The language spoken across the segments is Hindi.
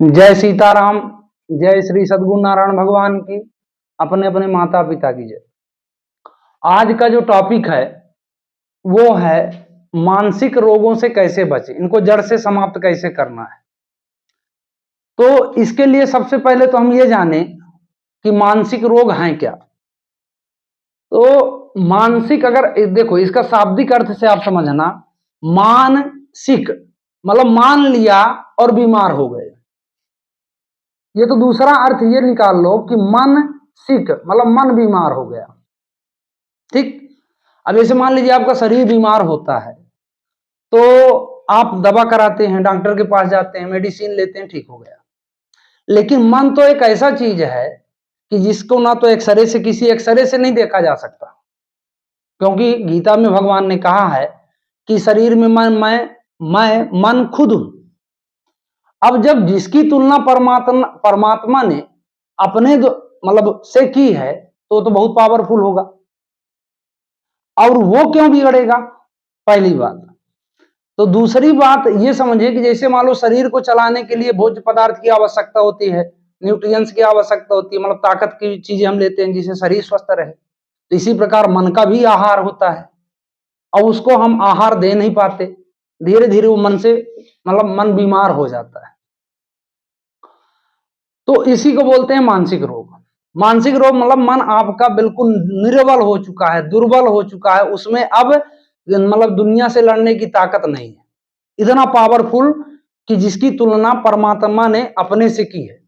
जय सीताराम, जय श्री सद्गुरु नारायण भगवान की, अपने अपने माता पिता की जय। आज का जो टॉपिक है वो है मानसिक रोगों से कैसे बचे, इनको जड़ से समाप्त कैसे करना है। तो इसके लिए सबसे पहले तो हम ये जाने कि मानसिक रोग हैं क्या। तो मानसिक, अगर देखो इसका शाब्दिक अर्थ से आप समझना, मानसिक मतलब मान लिया और बीमार हो गए। ये तो दूसरा अर्थ ये निकाल लो कि मन सिक मतलब मन बीमार हो गया। ठीक। अब जैसे मान लीजिए आपका शरीर बीमार होता है तो आप दवा कराते हैं, डॉक्टर के पास जाते हैं, मेडिसिन लेते हैं, ठीक हो गया। लेकिन मन तो एक ऐसा चीज है कि जिसको ना तो एक्सरे से, किसी एक्सरे से नहीं देखा जा सकता, क्योंकि गीता में भगवान ने कहा है कि शरीर में मैं मन खुद हूं। अब जब जिसकी तुलना परमात्मा ने अपने मतलब से की है तो बहुत पावरफुल होगा, और वो क्यों बिगड़ेगा, पहली बात। तो दूसरी बात ये समझिए कि जैसे मान लो शरीर को चलाने के लिए भोज्य पदार्थ की आवश्यकता होती है, न्यूट्रिएंट्स की आवश्यकता होती है, मतलब ताकत की चीजें हम लेते हैं जिससे शरीर स्वस्थ रहे। तो इसी प्रकार मन का भी आहार होता है, और उसको हम आहार दे नहीं पाते, धीरे धीरे वो मन से मतलब मन बीमार हो जाता है। तो इसी को बोलते हैं मानसिक रोग। मानसिक रोग मतलब मन आपका बिल्कुल निर्बल हो चुका है, दुर्बल हो चुका है, उसमें अब मतलब दुनिया से लड़ने की ताकत नहीं है, इतना पावरफुल कि जिसकी तुलना परमात्मा ने अपने से की है।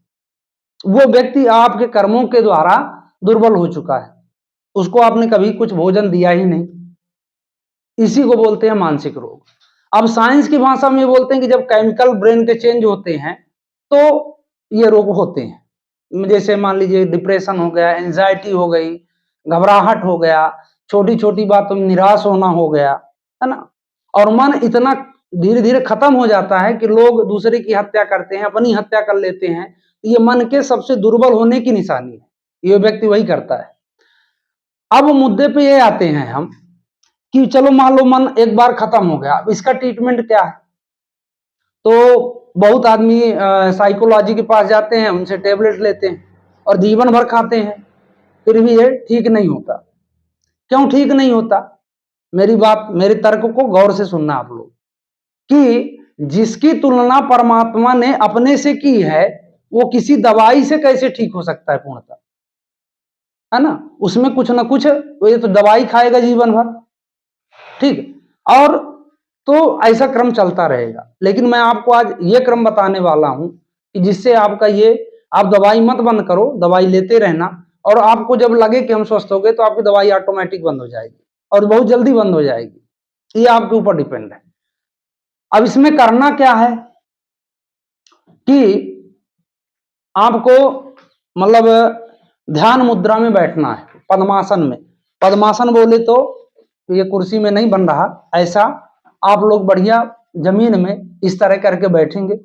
वो व्यक्ति आपके कर्मों के द्वारा दुर्बल हो चुका है, उसको आपने कभी कुछ भोजन दिया ही नहीं। इसी को बोलते हैं मानसिक रोग। अब साइंस की भाषा में बोलते हैं कि जब केमिकल ब्रेन के चेंज होते हैं तो ये रोग होते हैं। जैसे मान लीजिए डिप्रेशन हो गया, एंजाइटी हो गई, घबराहट हो गया, छोटी छोटी बातों में निराश होना हो गया, है ना। और मन इतना धीरे धीरे खत्म हो जाता है कि लोग दूसरे की हत्या करते हैं, अपनी हत्या कर लेते हैं। ये मन के सबसे दुर्बल होने की निशानी है, ये व्यक्ति वही करता है। अब मुद्दे पे ये आते हैं हम कि चलो मान लो मन एक बार खत्म हो गया, अब इसका ट्रीटमेंट क्या है। तो बहुत आदमी साइकोलॉजी के पास जाते हैं, उनसे टेबलेट लेते हैं और जीवन भर खाते हैं, फिर भी ये ठीक नहीं होता। क्यों ठीक नहीं होता, मेरी बात, मेरे तर्क को गौर से सुनना आप लोग, कि जिसकी तुलना परमात्मा ने अपने से की है वो किसी दवाई से कैसे ठीक हो सकता है पूर्णतः, है ना। उसमें कुछ ना कुछ, ये तो दवाई खाएगा जीवन भर, ठीक। और तो ऐसा क्रम चलता रहेगा। लेकिन मैं आपको आज ये क्रम बताने वाला हूं कि जिससे आपका ये, आप दवाई मत बंद करो, दवाई लेते रहना, और आपको जब लगे कि हम स्वस्थ हो गए तो आपकी दवाई ऑटोमेटिक बंद हो जाएगी, और बहुत जल्दी बंद हो जाएगी। ये आपके ऊपर डिपेंड है। अब इसमें करना क्या है कि आपको मतलब ध्यान मुद्रा में बैठना है, पद्मासन में। पद्मासन बोले तो ये कुर्सी में नहीं बन रहा, ऐसा आप लोग बढ़िया जमीन में इस तरह करके बैठेंगे,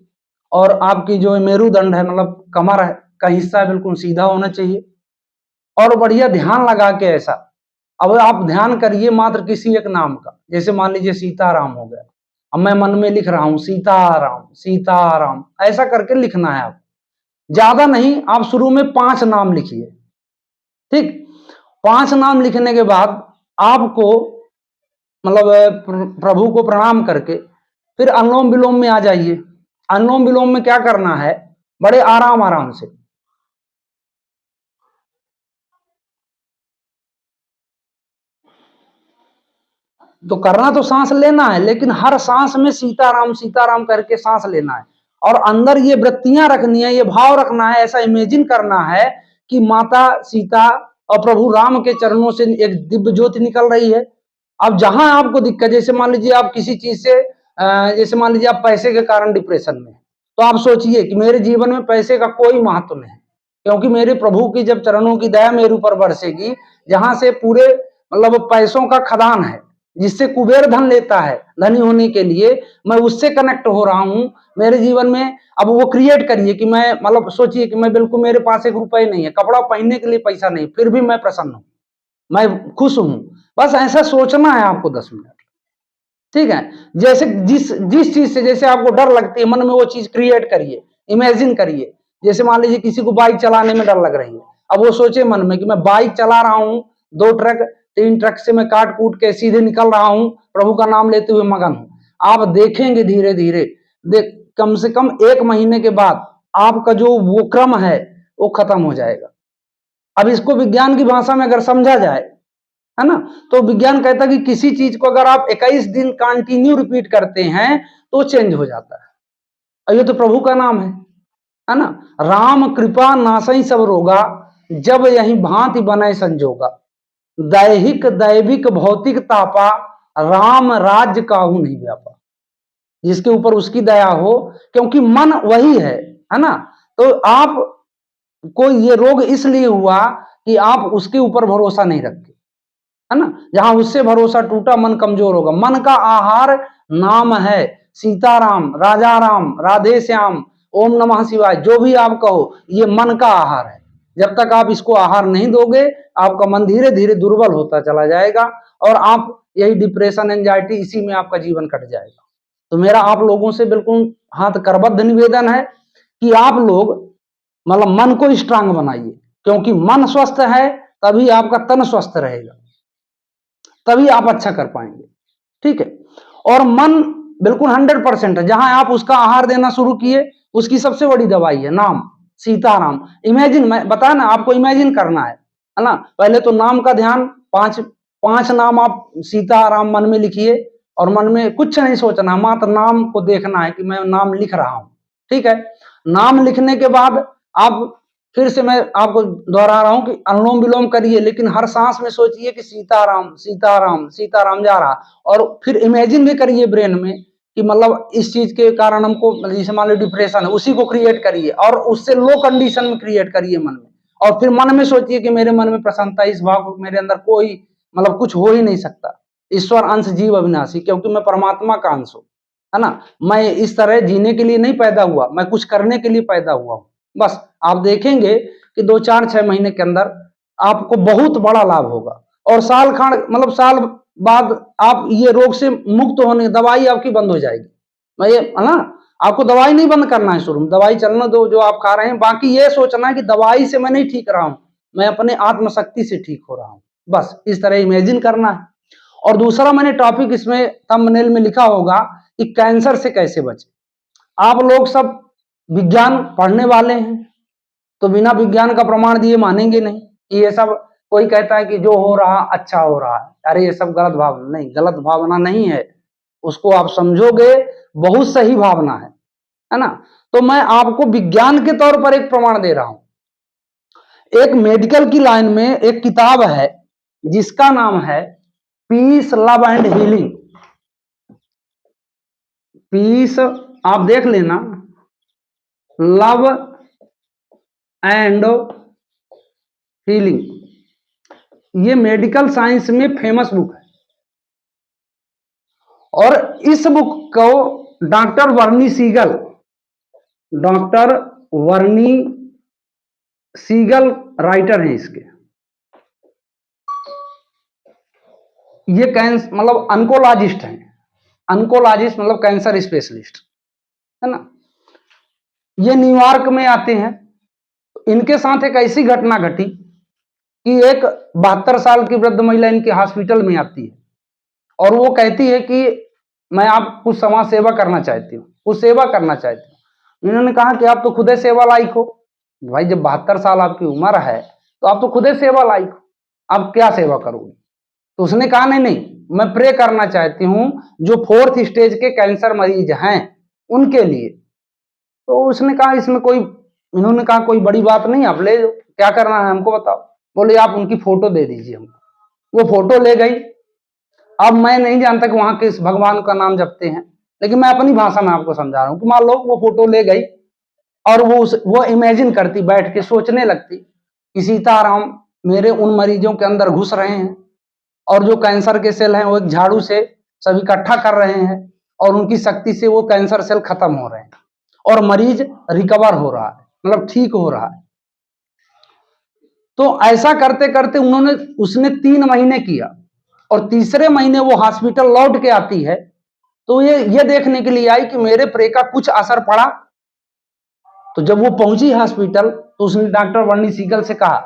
और आपकी जो मेरुदंड है मतलब कमर का हिस्सा बिल्कुल सीधा होना चाहिए, और बढ़िया ध्यान लगा के ऐसा। अब आप ध्यान करिए मात्र किसी एक नाम का, जैसे मान लीजिए सीताराम हो गया, अब मैं मन में लिख रहा हूं सीताराम सीताराम, ऐसा करके लिखना है। आप ज्यादा नहीं, आप शुरू में 5 नाम लिखिए, ठीक। 5 नाम लिखने के बाद आपको मतलब प्रभु को प्रणाम करके फिर अनुलोम विलोम में आ जाइए। अनुलोम विलोम में क्या करना है, बड़े आराम आराम से, तो करना तो सांस लेना है, लेकिन हर सांस में सीताराम सीताराम करके सांस लेना है, और अंदर ये वृत्तियां रखनी है, ये भाव रखना है, ऐसा इमेजिन करना है कि माता सीता और प्रभु राम के चरणों से एक दिव्य ज्योति निकल रही है। अब जहां आपको दिक्कत, जैसे मान लीजिए आप किसी चीज से, जैसे मान लीजिए आप पैसे के कारण डिप्रेशन में, तो आप सोचिए कि मेरे जीवन में पैसे का कोई महत्व नहीं, क्योंकि मेरे प्रभु की जब चरणों की दया मेरे ऊपर बरसेगी, जहां से पूरे मतलब पैसों का खदान है, जिससे कुबेर धन लेता है धनी होने के लिए, मैं उससे कनेक्ट हो रहा हूं मेरे जीवन में। अब वो क्रिएट करिए कि मैं मतलब सोचिए कि मैं बिल्कुल, मेरे पास 1 रुपए नहीं है, कपड़ा पहनने के लिए पैसा नहीं, फिर भी मैं प्रसन्न हूं, मैं खुश हूं। बस ऐसा सोचना है आपको 10 मिनट, ठीक है। जैसे जिस जिस चीज से जैसे आपको डर लगती है मन में, वो चीज क्रिएट करिए इमेजिन करिए, जैसे मान लीजिए किसी को बाइक चलाने में डर लग रही है, अब वो सोचे मन में कि मैं बाइक चला रहा हूँ, 2 ट्रक 3 ट्रक से मैं काट कूट के सीधे निकल रहा हूँ, प्रभु का नाम लेते हुए मगन हूँ। आप देखेंगे धीरे धीरे कम से कम 1 महीने के बाद आपका जो वो क्रम है वो खत्म हो जाएगा। अब इसको विज्ञान की भाषा में अगर समझा जाए, है ना, तो विज्ञान कहता है कि किसी चीज को अगर आप 21 दिन कंटिन्यू रिपीट करते हैं तो चेंज हो जाता है। और ये तो प्रभु का नाम है ना। राम कृपा नासई सब रोगा, जब यही भांति बने संजोगा, दैहिक दैविक भौतिक तापा, राम राज्य काहू नहीं व्यापा। जिसके ऊपर उसकी दया हो, क्योंकि मन वही है ना। तो आप को ये रोग इसलिए हुआ कि आप उसके ऊपर भरोसा नहीं रखते, है ना। जहां उससे भरोसा टूटा मन कमजोर होगा। मन का आहार नाम है, सीताराम, राजा राम, राधे श्याम, ओम नमः शिवाय, जो भी आप कहो, ये मन का आहार है। जब तक आप इसको आहार नहीं दोगे, आपका मन धीरे धीरे दुर्बल होता चला जाएगा और आप यही डिप्रेशन, एंजाइटी, इसी में आपका जीवन कट जाएगा। तो मेरा आप लोगों से बिल्कुल हाथ करबद्ध निवेदन है कि आप लोग मतलब मन को स्ट्रांग बनाइए, क्योंकि मन स्वस्थ है तभी आपका तन स्वस्थ रहेगा, तभी आप अच्छा कर पाएंगे। ठीक है। और मन बिल्कुल 100% है। जहां आप उसका आहार देना शुरू किए, उसकी सबसे बड़ी दवाई है नाम, सीताराम। इमेजिन, मैं बताया ना आपको, इमेजिन करना है ना। पहले तो नाम का ध्यान, 5 नाम आप सीताराम मन में लिखिए और मन में कुछ नहीं सोचना, मात्र नाम को देखना है कि मैं नाम लिख रहा हूं। ठीक है। नाम लिखने के बाद आप फिर से मैं आपको दोहरा रहा हूं कि अनुलोम विलोम करिए, लेकिन हर सांस में सोचिए कि सीताराम सीताराम सीताराम जा रहा, और फिर इमेजिन भी करिए ब्रेन में कि मतलब इस चीज के कारण हमको, जैसे मान लो डिप्रेशन है, उसी को क्रिएट करिए और उससे लो कंडीशन में क्रिएट करिए मन में। और फिर मन में सोचिए कि मेरे मन में प्रसन्नता, इस भाव को मेरे अंदर कोई मतलब कुछ हो ही नहीं सकता। ईश्वर अंश जीव अविनाशी, क्योंकि मैं परमात्मा का अंश हूं, है ना। मैं इस तरह जीने के लिए नहीं पैदा हुआ, मैं कुछ करने के लिए पैदा हुआ हूं। बस आप देखेंगे कि 2 4 6 महीने के अंदर आपको बहुत बड़ा लाभ होगा। और साल खान मतलब साल बाद आप ये रोग से मुक्त होने, दवाई आपकी बंद हो जाएगी। मैं ये, है ना, आपको दवाई नहीं बंद करना है शुरू में, दवाई चलना दो जो आप खा रहे हैं। बाकी ये सोचना है कि दवाई से मैं नहीं ठीक रहा हूं, मैं अपने आत्मशक्ति से ठीक हो रहा हूं। बस इस तरह इमेजिन करना है। और दूसरा मैंने टॉपिक इसमें थंबनेल में लिखा होगा कि कैंसर से कैसे बचे। आप लोग सब विज्ञान पढ़ने वाले हैं, तो बिना विज्ञान का प्रमाण दिए मानेंगे नहीं कि ये सब, कोई कहता है कि जो हो रहा अच्छा हो रहा है, अरे ये सब गलत भावना, नहीं, गलत भावना नहीं है, उसको आप समझोगे बहुत सही भावना है ना। तो मैं आपको विज्ञान के तौर पर एक प्रमाण दे रहा हूं। एक मेडिकल की लाइन में एक किताब है जिसका नाम है peace love and healing. Peace, आप देख लेना, लव एंड हीलिंग, ये मेडिकल साइंस में फेमस बुक है। और इस बुक को डॉक्टर वर्नी सीगल राइटर हैं इसके। ये कैंसर मतलब अनकोलॉजिस्ट हैं, अनकोलॉजिस्ट मतलब कैंसर स्पेशलिस्ट, है ना। ये न्यूयॉर्क में आते हैं। इनके साथ एक ऐसी घटना घटी कि एक 72 साल की वृद्ध महिला इनके हॉस्पिटल में आती है और वो कहती है कि मैं आप कुछ समाज सेवा करना चाहती हूँ, कुछ सेवा करना चाहती हूँ। इन्होंने कहा कि आप तो खुदे सेवा लायक हो, भाई जब 72 साल आपकी उम्र है तो आप तो खुदे सेवा लायक हो, आप क्या सेवा करोगे। तो उसने कहा नहीं नहीं, मैं प्रे करना चाहती हूँ जो 4th स्टेज के कैंसर मरीज हैं उनके लिए। तो उसने कहा इसमें कोई, इन्होंने कहा कोई बड़ी बात नहीं, आप ले लो, क्या करना है हमको बताओ। बोले आप उनकी फोटो दे दीजिए हमको। वो फोटो ले गई। अब मैं नहीं जानता कि वहां किस भगवान का नाम जपते हैं, लेकिन मैं अपनी भाषा में आपको समझा रहा हूँ कि मान लो वो फोटो ले गई और वो इमेजिन करती, बैठ के सोचने लगती कि सीताराम मेरे उन मरीजों के अंदर घुस रहे हैं और जो कैंसर के सेल हैं वो एक झाड़ू से सब इकट्ठा कर रहे हैं और उनकी शक्ति से वो कैंसर सेल खत्म हो रहे हैं और मरीज रिकवर हो रहा है, मतलब ठीक हो रहा है। तो ऐसा करते करते उसने 3 महीने किया और तीसरे महीने वो हॉस्पिटल लौट के आती है। तो ये देखने के लिए आई कि मेरे प्रे का कुछ असर पड़ा। तो जब वो पहुंची हॉस्पिटल तो उसने डॉक्टर बर्नी सीगल से कहा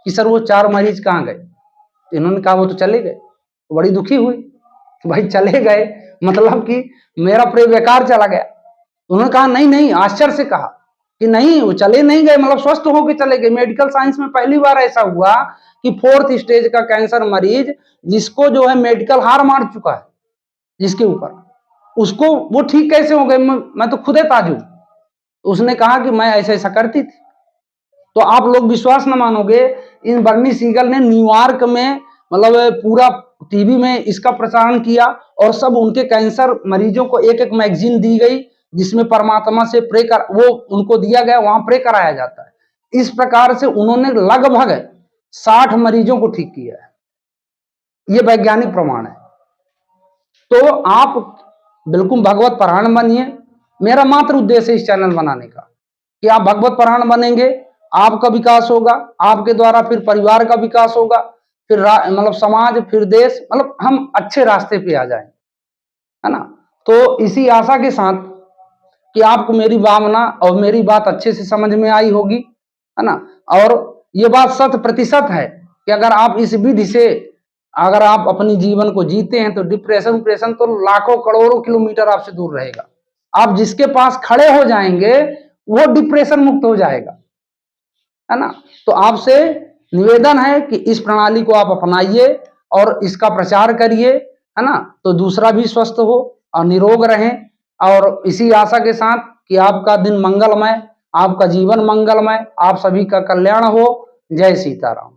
कि सर वो 4 मरीज कहाँ गए? तो इन्होंने कहा वो तो चले गए। तो बड़ी दुखी हुई कि भाई चले गए, मतलब कि मेरा प्रे बेकार चला गया। उन्होंने कहा नहीं नहीं, आश्चर्य से कहा कि नहीं वो चले नहीं गए, मतलब स्वस्थ होकर चले गए। मेडिकल साइंस में पहली बार ऐसा हुआ कि 4th स्टेज का कैंसर मरीज जिसको जो है मेडिकल हार मार चुका है, जिसके ऊपर, उसको वो ठीक कैसे हो गए? मैं तो खुदे ताजुब। उसने कहा कि मैं ऐसा ऐसा करती थी। तो आप लोग विश्वास न मानोगे, इन बर्नी सीगल ने न्यूयॉर्क में मतलब पूरा टीवी में इसका प्रसारण किया और सब उनके कैंसर मरीजों को एक एक मैगजीन दी गई जिसमें परमात्मा से प्रे कर वो उनको दिया गया, वहां प्रे कराया जाता है। इस प्रकार से उन्होंने लगभग 60 मरीजों को ठीक किया है, ये वैज्ञानिक प्रमाण है। तो आप बिल्कुल भगवत परायण बनिए। मेरा मात्र उद्देश्य है इस चैनल बनाने का कि आप भगवत परायण बनेंगे, आपका विकास होगा, आपके द्वारा फिर परिवार का विकास होगा, फिर मतलब समाज, फिर देश, मतलब हम अच्छे रास्ते पे आ जाएं, है ना। तो इसी आशा के साथ कि आपको मेरी भावना और मेरी बात अच्छे से समझ में आई होगी, है ना। और ये बात 100% है कि अगर आप इस विधि से अगर आप अपनी जीवन को जीते हैं तो डिप्रेशन तो लाखों करोड़ों किलोमीटर आपसे दूर रहेगा। आप जिसके पास खड़े हो जाएंगे वो डिप्रेशन मुक्त हो जाएगा, है ना। तो आपसे निवेदन है कि इस प्रणाली को आप अपनाइए और इसका प्रचार करिए, है ना। तो दूसरा भी स्वस्थ हो और निरोग रहें। और इसी आशा के साथ कि आपका दिन मंगलमय, आपका जीवन मंगलमय, आप सभी का कल्याण हो। जय सीताराम।